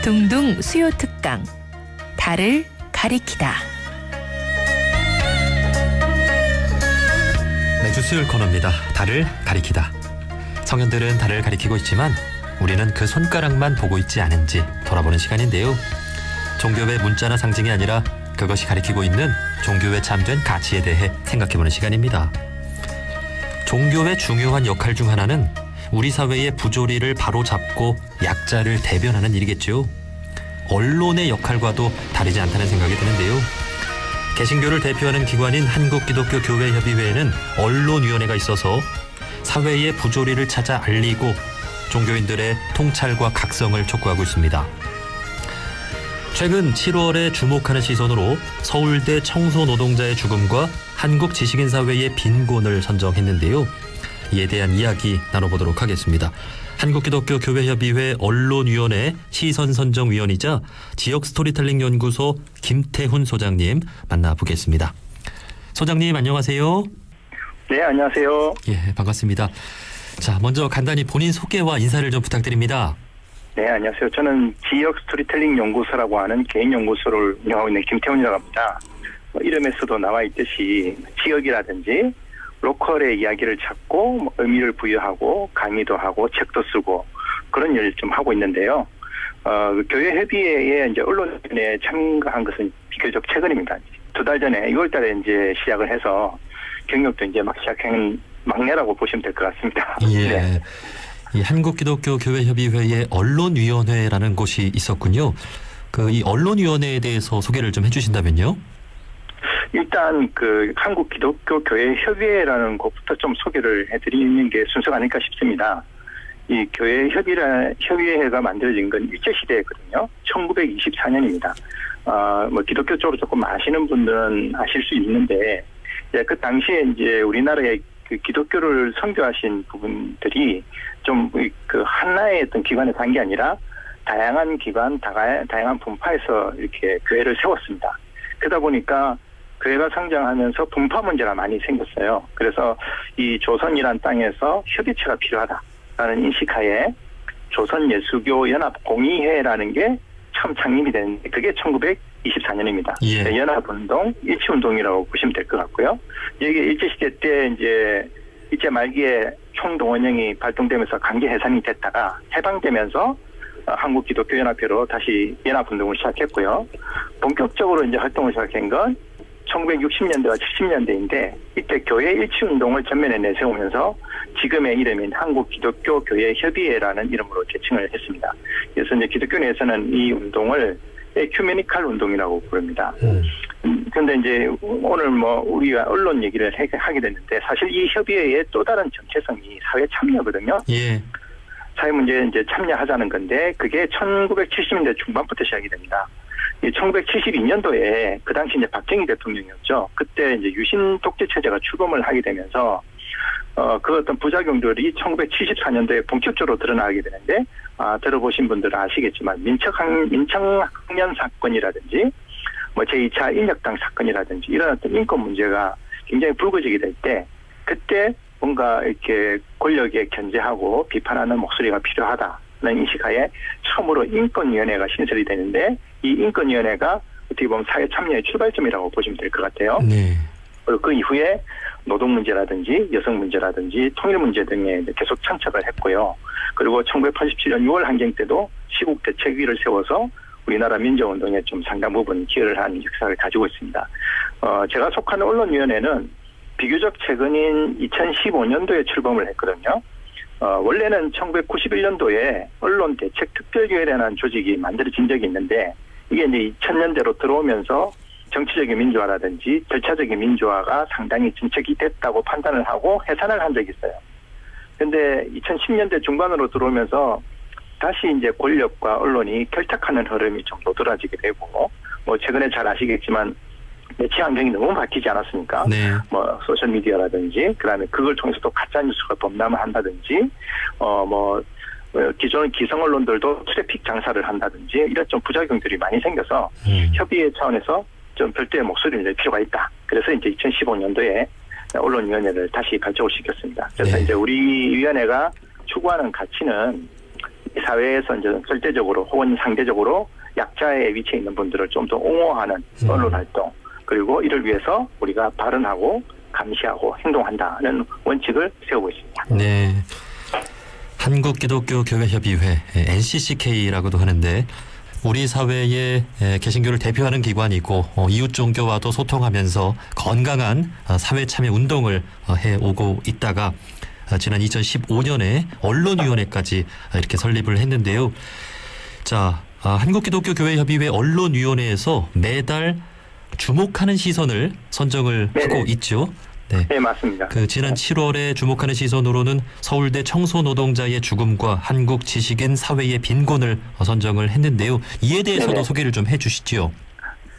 둥둥 수요 특강 달을 가리키다. 매주 수요일 코너입니다. 달을 가리키다. 성현들은 달을 가리키고 있지만 우리는 그 손가락만 보고 있지 않은지 돌아보는 시간인데요. 종교의 문자나 상징이 아니라 그것이 가리키고 있는 종교에 참된 가치에 대해 생각해보는 시간입니다. 종교의 중요한 역할 중 하나는 우리 사회의 부조리를 바로잡고 약자를 대변하는 일이겠죠. 언론의 역할과도 다르지 않다는 생각이 드는데요. 개신교를 대표하는 기관인 한국기독교교회협의회에는 언론위원회가 있어서 사회의 부조리를 찾아 알리고 종교인들의 통찰과 각성을 촉구하고 있습니다. 최근 7월에 주목하는 시선으로 서울대 청소노동자의 죽음과 한국지식인사회의 빈곤을 선정했는데요. 이에 대한 이야기 나눠보도록 하겠습니다. 한국기독교교회협의회 언론위원회 시선선정위원이자 지역스토리텔링연구소 김태훈 소장님 만나보겠습니다. 소장님 안녕하세요. 네, 안녕하세요. 예, 반갑습니다. 자, 먼저 간단히 본인 소개와 인사를 좀 부탁드립니다. 네, 안녕하세요. 저는 지역 스토리텔링 연구소라고 하는 개인 연구소를 운영하고 있는 김태훈이라고 합니다. 이름에서도 나와 있듯이 지역이라든지 로컬의 이야기를 찾고 의미를 부여하고 강의도 하고 책도 쓰고 그런 일을 좀 하고 있는데요. 교회 협의회에 이제 언론에 참가한 것은 비교적 최근입니다. 2달 전에 6월달에 이제 시작을 해서 경력도 이제 막 시작한 막내라고 보시면 될 것 같습니다. 예. 네. 이 한국기독교교회협의회에 언론위원회라는 곳이 있었군요. 이 언론위원회에 대해서 소개를 좀 해주신다면요. 일단 한국기독교교회협의회라는 곳부터 좀 소개를 해드리는 게 순서가 아닐까 싶습니다. 이 교회협의회가 만들어진 건 일제시대거든요. 1924년입니다. 기독교 쪽으로 조금 아시는 분들은 아실 수 있는데, 그 당시에 이제 우리나라의 그 기독교를 선교하신 부분들이 좀 하나의 어떤 기관에 산 게 아니라 다양한 기관, 다양한 분파에서 이렇게 교회를 세웠습니다. 그러다 보니까 교회가 성장하면서 분파 문제가 많이 생겼어요. 그래서 이 조선이란 땅에서 협의체가 필요하다라는 인식하에 조선예수교연합공의회라는 게 처음 창립이 됐는데 그게 1924년입니다. 예. 연합운동, 일치운동이라고 보시면 될 것 같고요. 이게 일제시대 때 이제 일제 말기에 총동원령이 발동되면서 강제 해산이 됐다가 해방되면서 한국기독교연합회로 다시 연합운동을 시작했고요. 본격적으로 이제 활동을 시작한 건 1960년대와 70년대인데 이때 교회 일치운동을 전면에 내세우면서 지금의 이름인 한국기독교교회협의회라는 이름으로 제칭을 했습니다. 그래서 이제 기독교 내에서는 이 운동을 에큐메니칼 운동이라고 부릅니다. 그런데 이제 오늘 우리가 언론 얘기를 하게 됐는데 사실 이 협의회의 또 다른 정체성이 사회 참여거든요. 예. 사회 문제에 이제 참여하자는 건데 그게 1970년대 중반부터 시작이 됩니다. 1972년도에 그 당시 이제 박정희 대통령이었죠. 그때 이제 유신 독재 체제가 출범을 하게 되면서 그 어떤 부작용들이 1974년도에 본격적으로 드러나게 되는데 들어보신 분들은 아시겠지만 민청학년 사건이라든지 제2차 인혁당 사건이라든지 이런 어떤 인권 문제가 굉장히 불거지게 될 때 그때 뭔가 이렇게 권력에 견제하고 비판하는 목소리가 필요하다는 인식하에 처음으로 인권위원회가 신설이 되는데 이 인권위원회가 어떻게 보면 사회 참여의 출발점이라고 보시면 될 것 같아요. 네. 그 이후에 노동 문제라든지 여성 문제라든지 통일 문제 등에 계속 참석을 했고요. 그리고 1987년 6월 항쟁 때도 시국 대책위를 세워서 우리나라 민주운동에 좀 상당 부분 기여를 한 역사를 가지고 있습니다. 제가 속하는 언론위원회는 비교적 최근인 2015년도에 출범을 했거든요. 원래는 1991년도에 언론대책특별위원회라는 조직이 만들어진 적이 있는데 이게 이제 2000년대로 들어오면서 정치적인 민주화라든지 절차적인 민주화가 상당히 진척이 됐다고 판단을 하고 해산을 한 적이 있어요. 그런데 2010년대 중반으로 들어오면서 다시 이제 권력과 언론이 결탁하는 흐름이 좀 도드라지게 되고 최근에 잘 아시겠지만 매체 환경이 너무 바뀌지 않았습니까? 네. 소셜미디어라든지 그다음에 그걸 통해서 또 가짜뉴스가 범람을 한다든지 기존 기성 언론들도 트래픽 장사를 한다든지 이런 좀 부작용들이 많이 생겨서 협의회 차원에서 좀 별도의 목소리를 낼 필요가 있다. 그래서 이제 2015년도에 언론위원회를 다시 발족을 시켰습니다. 그래서 네. 이제 우리 위원회가 추구하는 가치는 이 사회에서 이제 절대적으로 혹은 상대적으로 약자의 위치에 있는 분들을 좀 더 옹호하는 언론 활동, 그리고 이를 위해서 우리가 발언하고 감시하고 행동한다는 원칙을 세우고 있습니다. 네. 한국기독교교회협의회 NCCK라고도 하는데 우리 사회의 개신교를 대표하는 기관이고 이웃 종교와도 소통하면서 건강한 사회 참여 운동을 해오고 있다가 지난 2015년에 언론위원회까지 이렇게 설립을 했는데요. 자, 한국기독교교회협의회 언론위원회에서 매달 주목하는 시선을 선정을 네네. 하고 있죠. 네. 네, 맞습니다. 그 지난 7월에 주목하는 시선으로는 서울대 청소노동자의 죽음과 한국 지식인 사회의 빈곤을 선정을 했는데요. 이에 대해서도 네네. 소개를 좀 해주시죠.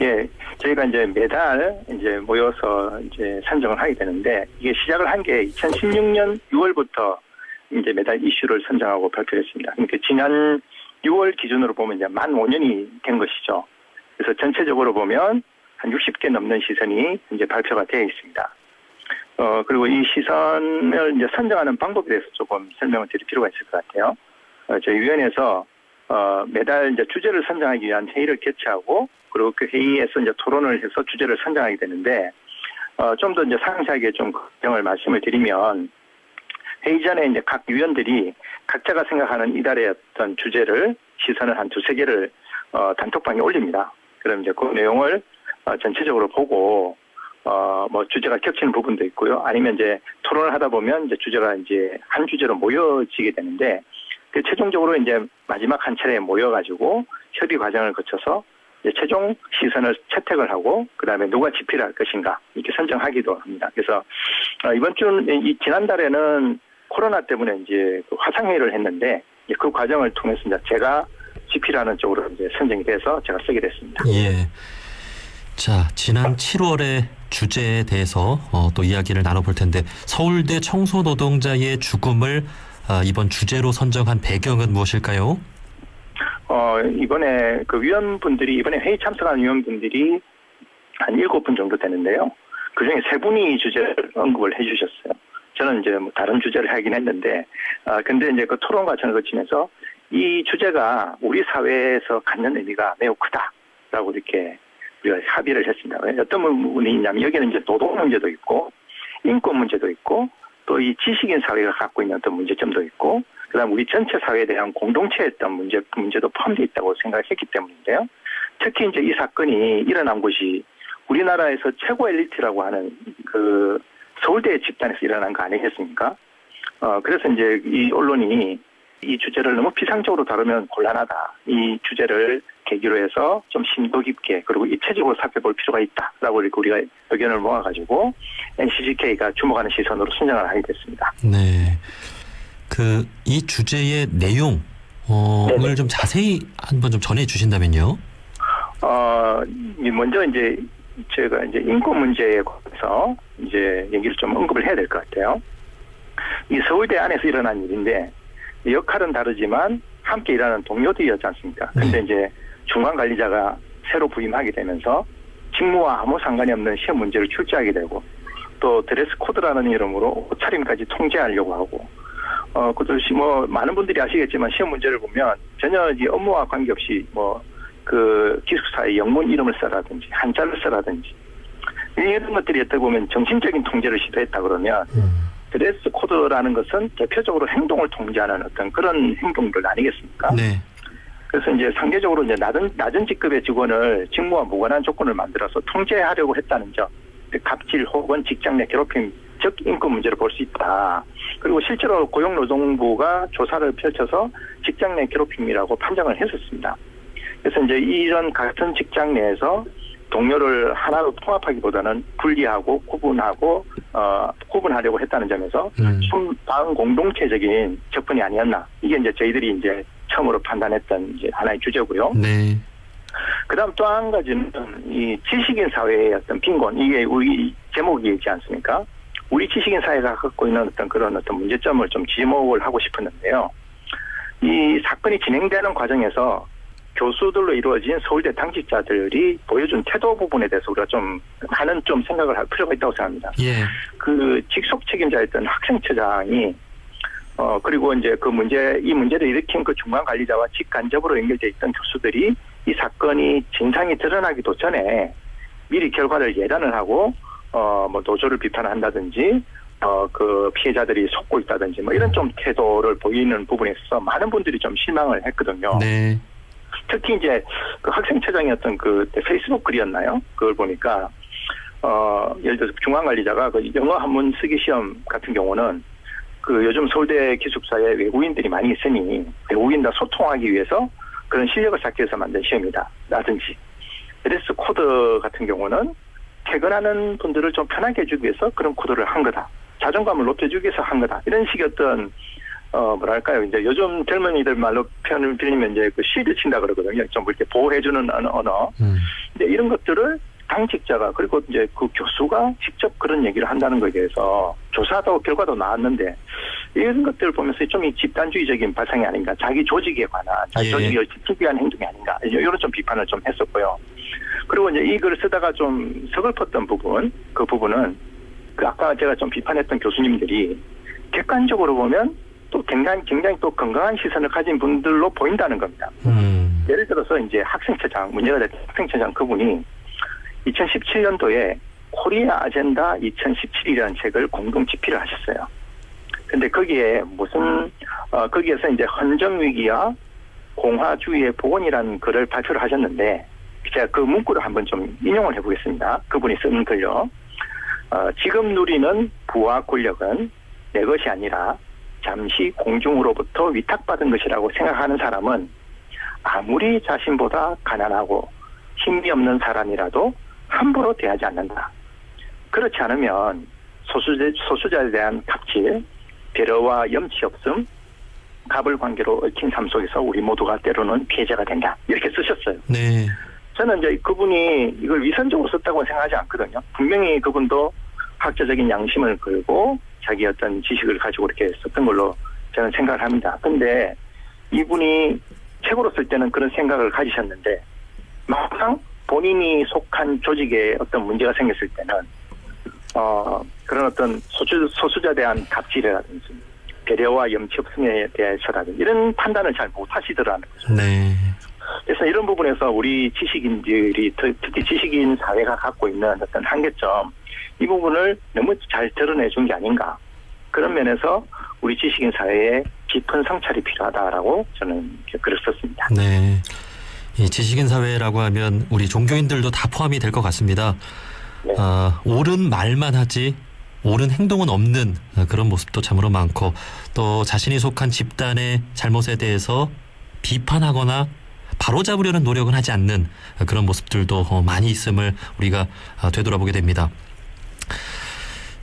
예, 저희가 이제 매달 이제 모여서 이제 선정을 하게 되는데 이게 시작을 한 게 2016년 6월부터 이제 매달 이슈를 선정하고 발표했습니다. 그러니까 지난 6월 기준으로 보면 이제 만 5년이 된 것이죠. 그래서 전체적으로 보면 한 60개 넘는 시선이 이제 발표가 되어 있습니다. 그리고 이 시선을 이제 선정하는 방법에 대해서 조금 설명을 드릴 필요가 있을 것 같아요. 저희 위원회에서 매달 이제 주제를 선정하기 위한 회의를 개최하고 그리고 그 회의에서 이제 토론을 해서 주제를 선정하게 되는데 좀 더 이제 상세하게 좀 내용을 말씀을 드리면 회의 전에 이제 각 위원들이 각자가 생각하는 이달의 어떤 주제를 시선을 한 두세 개를 단톡방에 올립니다. 그럼 이제 그 내용을 전체적으로 보고 뭐 주제가 겹치는 부분도 있고요. 아니면 이제 토론을 하다 보면 이제 주제가 이제 한 주제로 모여지게 되는데 그 최종적으로 이제 마지막 한 차례에 모여가지고 협의 과정을 거쳐서 이제 최종 시선을 채택을 하고 그 다음에 누가 집필할 것인가 이렇게 선정하기도 합니다. 그래서 이번 이 지난달에는 코로나 때문에 이제 화상회의를 했는데 그 과정을 통해서 이제 제가 집필하는 쪽으로 이제 선정이 돼서 제가 쓰게 됐습니다. 예. 자, 지난 7월의 주제에 대해서 또 이야기를 나눠볼 텐데 서울대 청소노동자의 죽음을 이번 주제로 선정한 배경은 무엇일까요? 이번에 그 위원분들이 이번에 회의 참석한 위원분들이 한 7분 정도 되는데요. 그중에 3분이 이 주제를 언급을 해주셨어요. 저는 이제 뭐 다른 주제를 하긴 했는데, 근데 이제 그 토론 과정을 거치면서 이 주제가 우리 사회에서 갖는 의미가 매우 크다라고 이렇게 우리가 합의를 했습니다. 어떤 부분이 있냐면 여기는 이제 노동 문제도 있고, 인권 문제도 있고, 또 이 지식인 사회가 갖고 있는 어떤 문제점도 있고, 그다음 우리 전체 사회에 대한 공동체의 어떤 문제도 포함되어 있다고 생각했기 때문인데요. 특히 이제 이 사건이 일어난 곳이 우리나라에서 최고 엘리트라고 하는 그 서울대 집단에서 일어난 거 아니겠습니까? 그래서 이제 이 언론이 이 주제를 너무 피상적으로 다루면 곤란하다. 이 주제를 계기로 해서 좀 심도 깊게 그리고 입체적으로 살펴볼 필요가 있다라고 이렇게 우리가 의견을 모아가지고 NCCK가 주목하는 시선으로 선정을 하게 됐습니다. 네. 이 주제의 내용을 좀 자세히 한번 좀 전해 주신다면요. 먼저 이제 제가 이제 인권 문제에 관해서 이제 얘기를 좀 언급을 해야 될 것 같아요. 이 서울대 안에서 일어난 일인데 역할은 다르지만 함께 일하는 동료들이었지 않습니까? 근데 이제 중간 관리자가 새로 부임하게 되면서 직무와 아무 상관이 없는 시험 문제를 출제하게 되고 또 드레스 코드라는 이름으로 옷차림까지 통제하려고 하고 그것이 뭐 많은 분들이 아시겠지만 시험 문제를 보면 전혀 이 업무와 관계없이 뭐 그 기숙사의 영문 이름을 써라든지 한자를 써라든지 이런 것들이 어떻게 보면 정신적인 통제를 시도했다 그러면 드레스 코드라는 것은 대표적으로 행동을 통제하는 어떤 그런 행동들 아니겠습니까? 네. 그래서 이제 상대적으로 이제 낮은 직급의 직원을 직무와 무관한 조건을 만들어서 통제하려고 했다는 점, 갑질 혹은 직장 내 괴롭힘, 즉 인권 문제로 볼 수 있다. 그리고 실제로 고용노동부가 조사를 펼쳐서 직장 내 괴롭힘이라고 판정을 했었습니다. 그래서 이제 이런 같은 직장 내에서 동료를 하나로 통합하기보다는 분리하고 구분하려고 했다는 점에서 좀 반공동체적인 접근이 아니었나. 이게 이제 저희들이 이제 처음으로 판단했던 이제 하나의 주제고요. 네. 그다음 또 한 가지는 이 지식인 사회의 어떤 빈곤, 이게 우리 제목이 있지 않습니까? 우리 지식인 사회가 갖고 있는 어떤 그런 어떤 문제점을 좀 지목을 하고 싶었는데요. 이 사건이 진행되는 과정에서 교수들로 이루어진 서울대 당직자들이 보여준 태도 부분에 대해서 우리가 좀 많은 좀 생각을 할 필요가 있다고 생각합니다. 예. 그 직속 책임자였던 학생처장이 그리고 이제 이 문제를 일으킨 그 중간 관리자와 직간접으로 연결돼 있던 교수들이 이 사건이 진상이 드러나기도 전에 미리 결과를 예단을 하고, 뭐 노조를 비판한다든지, 그 피해자들이 속고 있다든지, 뭐 이런 좀 태도를 보이는 부분에 있어서 많은 분들이 좀 실망을 했거든요. 네. 특히 이제 그 학생처장이었던 그 페이스북 글이었나요? 그걸 보니까, 예를 들어서 중앙관리자가 그 영어 한문 쓰기 시험 같은 경우는 그 요즘 서울대 기숙사에 외국인들이 많이 있으니 외국인과 소통하기 위해서 그런 실력을 쌓기 위해서 만든 시험이다. 라든지. 드레스 코드 같은 경우는 퇴근하는 분들을 좀 편하게 해주기 위해서 그런 코드를 한 거다. 자존감을 높여주기 위해서 한 거다. 이런 식의 어떤, 뭐랄까요. 이제 요즘 젊은이들 말로 표현을 빌리면 이제 그 실드 친다 그러거든요. 좀 이렇게 보호해주는 언어. 근데 이런 것들을 당직자가 그리고 이제 그 교수가 직접 그런 얘기를 한다는 것에 대해서 조사도 결과도 나왔는데 이런 것들을 보면서 좀 이 집단주의적인 발상이 아닌가, 자기 조직에 관한, 자기 조직을 지키기 위한 행동이 아닌가, 이런 좀 비판을 좀 했었고요. 그리고 이제 이 글을 쓰다가 좀 서글펐던 그 부분은 그 아까 제가 좀 비판했던 교수님들이 객관적으로 보면 또 굉장히 또 건강한 시선을 가진 분들로 보인다는 겁니다. 예를 들어서 이제 문제가 됐던 학생처장 그분이 2017년도에 코리아 아젠다 2017이라는 책을 공동 집필을 하셨어요. 근데 거기에 거기에서 이제 헌정위기와 공화주의의 복원이라는 글을 발표를 하셨는데, 제가 그 문구를 한번 좀 인용을 해보겠습니다. 그분이 쓴 글요. 지금 누리는 부와 권력은 내 것이 아니라 잠시 공중으로부터 위탁받은 것이라고 생각하는 사람은 아무리 자신보다 가난하고 힘이 없는 사람이라도 함부로 대하지 않는다. 그렇지 않으면 소수자에 대한 갑질, 배려와 염치 없음, 갑을 관계로 얽힌 삶 속에서 우리 모두가 때로는 피해자가 된다. 이렇게 쓰셨어요. 네. 저는 이제 그분이 이걸 위선적으로 썼다고 생각하지 않거든요. 분명히 그분도 학자적인 양심을 걸고 자기 어떤 지식을 가지고 이렇게 썼던 걸로 저는 생각을 합니다. 근데 이분이 책으로 쓸 때는 그런 생각을 가지셨는데 막상 본인이 속한 조직에 어떤 문제가 생겼을 때는 그런 어떤 소수자에 대한 갑질이라든지 배려와 염치 없음에 대해서라든지 이런 판단을 잘 못하시더라는 거죠. 네. 그래서 이런 부분에서 우리 지식인들이 특히 지식인 사회가 갖고 있는 어떤 한계점, 이 부분을 너무 잘 드러내준 게 아닌가. 그런 면에서 우리 지식인 사회에 깊은 성찰이 필요하다라고 저는 글을 썼습니다. 네. 이 지식인 사회라고 하면 우리 종교인들도 다 포함이 될 것 같습니다. 네. 옳은 말만 하지 옳은 행동은 없는 그런 모습도 참으로 많고, 또 자신이 속한 집단의 잘못에 대해서 비판하거나 바로잡으려는 노력은 하지 않는 그런 모습들도 많이 있음을 우리가 되돌아보게 됩니다.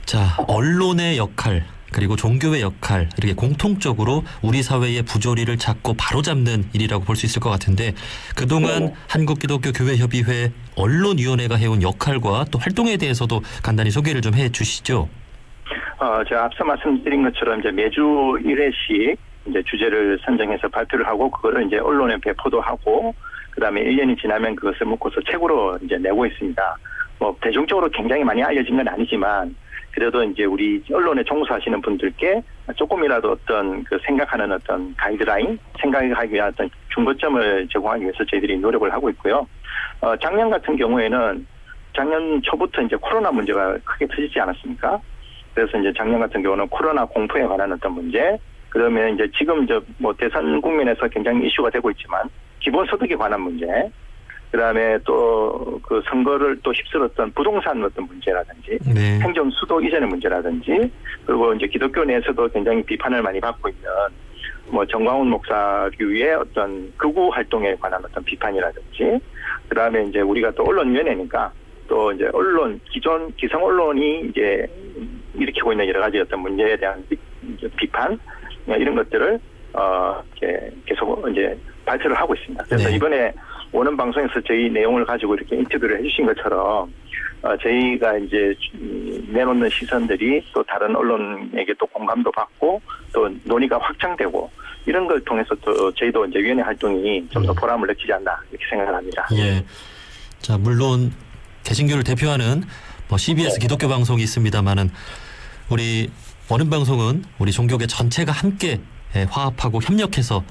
자, 언론의 역할 그리고 종교의 역할, 이렇게 공통적으로 우리 사회의 부조리를 찾고 바로잡는 일이라고 볼 수 있을 것 같은데, 그동안 한국기독교교회협의회 언론위원회가 해온 역할과 또 활동에 대해서도 간단히 소개를 좀 해주시죠. 제가 앞서 말씀드린 것처럼 이제 매주 1회씩 이제 주제를 선정해서 발표를 하고 그거를 이제 언론에 배포도 하고, 그다음에 1년이 지나면 그것을 묶어서 책으로 이제 내고 있습니다. 뭐 대중적으로 굉장히 많이 알려진 건 아니지만 그래도 이제 우리 언론에 종사하시는 분들께 조금이라도 어떤 그 생각하는 어떤 가이드라인, 생각하기 위한 어떤 중거점을 제공하기 위해서 저희들이 노력을 하고 있고요. 작년 같은 경우에는 작년 초부터 이제 코로나 문제가 크게 터지지 않았습니까? 그래서 이제 작년 같은 경우는 코로나 공포에 관한 어떤 문제, 그러면 이제 지금 뭐 대선 국면에서 굉장히 이슈가 되고 있지만 기본소득에 관한 문제, 그다음에 또 그 선거를 또 휩쓸었던 부동산 어떤 문제라든지, 네. 행정 수도 이전의 문제라든지, 그리고 이제 기독교 내에서도 굉장히 비판을 많이 받고 있는 뭐 정광훈 목사교의 어떤 극우 활동에 관한 어떤 비판이라든지, 그다음에 이제 우리가 또 언론위원회니까 또 이제 기성 언론이 이제 일으키고 있는 여러 가지 어떤 문제에 대한 비판, 이런 것들을 이렇게 계속 이제 발표를 하고 있습니다. 그래서 네. 이번에 오는 방송에서 저희 내용을 가지고 이렇게 인터뷰를 해주신 것처럼 저희가 이제 내놓는 시선들이 또 다른 언론에게 또 공감도 받고 또 논의가 확장되고, 이런 걸 통해서 또 저희도 이제 위원회 활동이 좀 더 보람을 느끼지 않나 이렇게 생각을 합니다. 예. 자, 물론 개신교를 대표하는 뭐 CBS 네. 기독교 방송이 있습니다만은 우리 원음방송은 우리 종교계 전체가 함께 화합하고 협력해서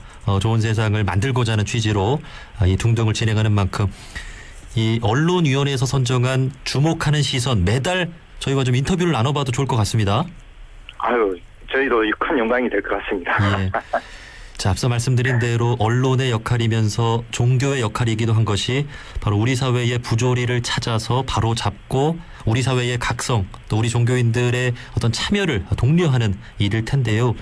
좋은 세상을 만들고자 하는 취지로 이 둥둥을 진행하는 만큼 이 언론위원회에서 선정한 주목하는 시선 매달 저희와 좀 인터뷰를 나눠봐도 좋을 것 같습니다. 아유, 저희도 큰 영광이 될 것 같습니다. 예. 자, 앞서 말씀드린 대로 언론의 역할이면서 종교의 역할이기도 한 것이 바로 우리 사회의 부조리를 찾아서 바로 잡고 우리 사회의 각성 또 우리 종교인들의 어떤 참여를 독려하는 일일 텐데요.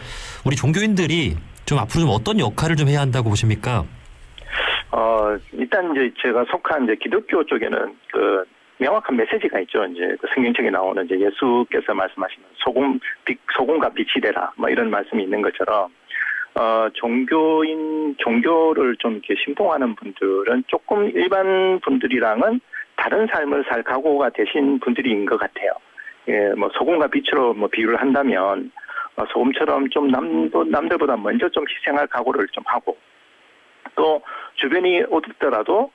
우리 종교인들이 좀 앞으로 좀 어떤 역할을 좀 해야 한다고 보십니까? 일단 이제 제가 속한 이제 기독교 쪽에는 그 명확한 메시지가 있죠. 이제 그 성경책에 나오는 이제 예수께서 말씀하시는 소금과 빛이 되라 뭐 이런 말씀이 있는 것처럼 종교를 좀 이렇게 신봉하는 분들은 조금 일반 분들이랑은 다른 삶을 살 각오가 되신 분들인 것 같아요. 예, 뭐 소금과 빛으로 뭐 비유를 한다면 소금처럼 좀 남들보다 먼저 좀 희생할 각오를 좀 하고 또 주변이 어둡더라도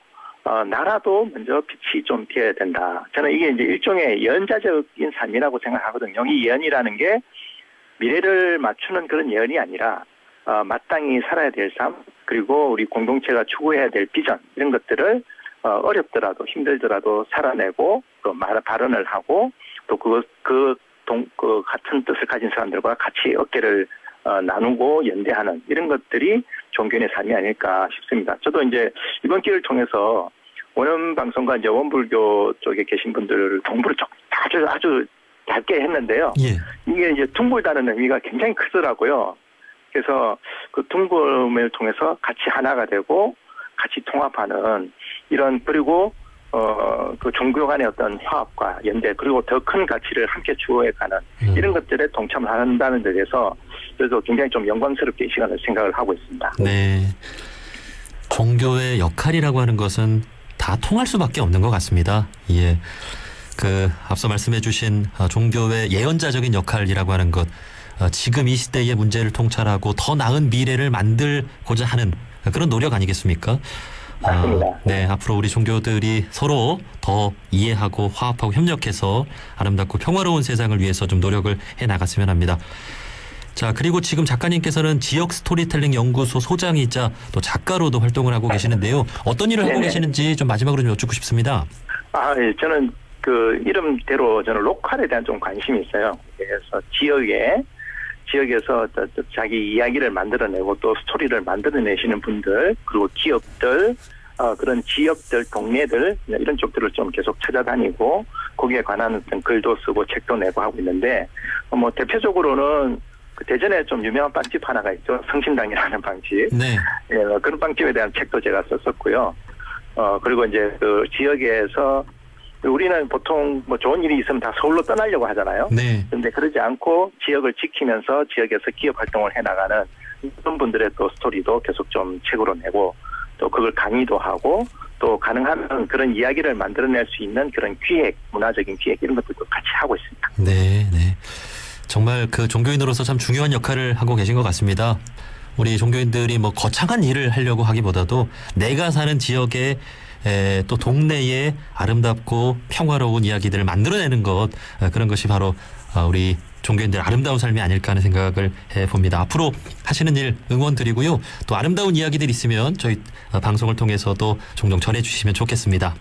나라도 먼저 빛이 좀 비어야 된다. 저는 이게 이제 일종의 예언자적인 삶이라고 생각하거든요. 이 예언이라는 게 미래를 맞추는 그런 예언이 아니라 마땅히 살아야 될 삶, 그리고 우리 공동체가 추구해야 될 비전 이런 것들을 어렵더라도 힘들더라도 살아내고 또 발언을 하고 또 그 같은 뜻을 가진 사람들과 같이 어깨를 나누고 연대하는 이런 것들이 종교인의 삶이 아닐까 싶습니다. 저도 이제 이번 기회를 통해서 원음방송과 이제 원불교 쪽에 계신 분들을 동부를 아주 얇게 했는데요. 예. 이게 이제 둥글다는 의미가 굉장히 크더라고요. 그래서 그 둥글음을 통해서 같이 하나가 되고 같이 통합하는 이런 그리고 그 종교 간의 어떤 화합과 연대 그리고 더 큰 가치를 함께 추구해가는 이런 것들에 동참을 한다는 데 대해서 그래서 굉장히 좀 영광스럽게 이 시간을 생각을 하고 있습니다. 네, 종교의 역할이라고 하는 것은 다 통할 수밖에 없는 것 같습니다. 예, 그 앞서 말씀해주신 종교의 예언자적인 역할이라고 하는 것, 지금 이 시대의 문제를 통찰하고 더 나은 미래를 만들고자 하는 그런 노력 아니겠습니까? 맞습니다. 네, 앞으로 우리 종교들이 서로 더 이해하고 화합하고 협력해서 아름답고 평화로운 세상을 위해서 좀 노력을 해 나갔으면 합니다. 자, 그리고 지금 작가님께서는 지역 스토리텔링 연구소 소장이자 또 작가로도 활동을 하고 계시는데요. 어떤 일을 하고 계시는지 좀 마지막으로 좀 여쭙고 싶습니다. 예, 저는 그 이름대로 저는 로컬에 대한 좀 관심이 있어요. 그래서 지역에서 자기 이야기를 만들어내고 또 스토리를 만들어내시는 분들 그리고 기업들 그런 지역들 동네들 이런 쪽들을 좀 계속 찾아다니고 거기에 관한 어떤 글도 쓰고 책도 내고 하고 있는데 뭐 대표적으로는 그 대전에 좀 유명한 빵집 하나가 있죠. 성신당이라는 빵집. 네. 예, 그런 빵집에 대한 책도 제가 썼었고요. 그리고 이제 그 지역에서 우리는 보통 뭐 좋은 일이 있으면 다 서울로 떠나려고 하잖아요. 네. 그런데 그러지 않고 지역을 지키면서 지역에서 기업 활동을 해나가는 그런 분들의 또 스토리도 계속 좀 책으로 내고 또 그걸 강의도 하고 또 가능하면 그런 이야기를 만들어낼 수 있는 그런 기획, 문화적인 기획 이런 것들도 같이 하고 있습니다. 네, 네. 정말 그 종교인으로서 참 중요한 역할을 하고 계신 것 같습니다. 우리 종교인들이 뭐 거창한 일을 하려고 하기보다도 내가 사는 지역에 또 동네에 아름답고 평화로운 이야기들을 만들어내는 것, 그런 것이 바로 우리 종교인들 아름다운 삶이 아닐까 하는 생각을 해봅니다. 앞으로 하시는 일 응원드리고요. 또 아름다운 이야기들 있으면 저희 방송을 통해서도 종종 전해주시면 좋겠습니다.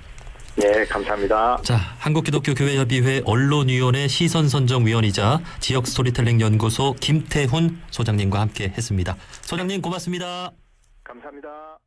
네, 감사합니다. 자, 한국기독교교회협의회 언론위원회 시선선정위원이자 지역 스토리텔링 연구소 김태훈 소장님과 함께 했습니다. 소장님 고맙습니다. 감사합니다.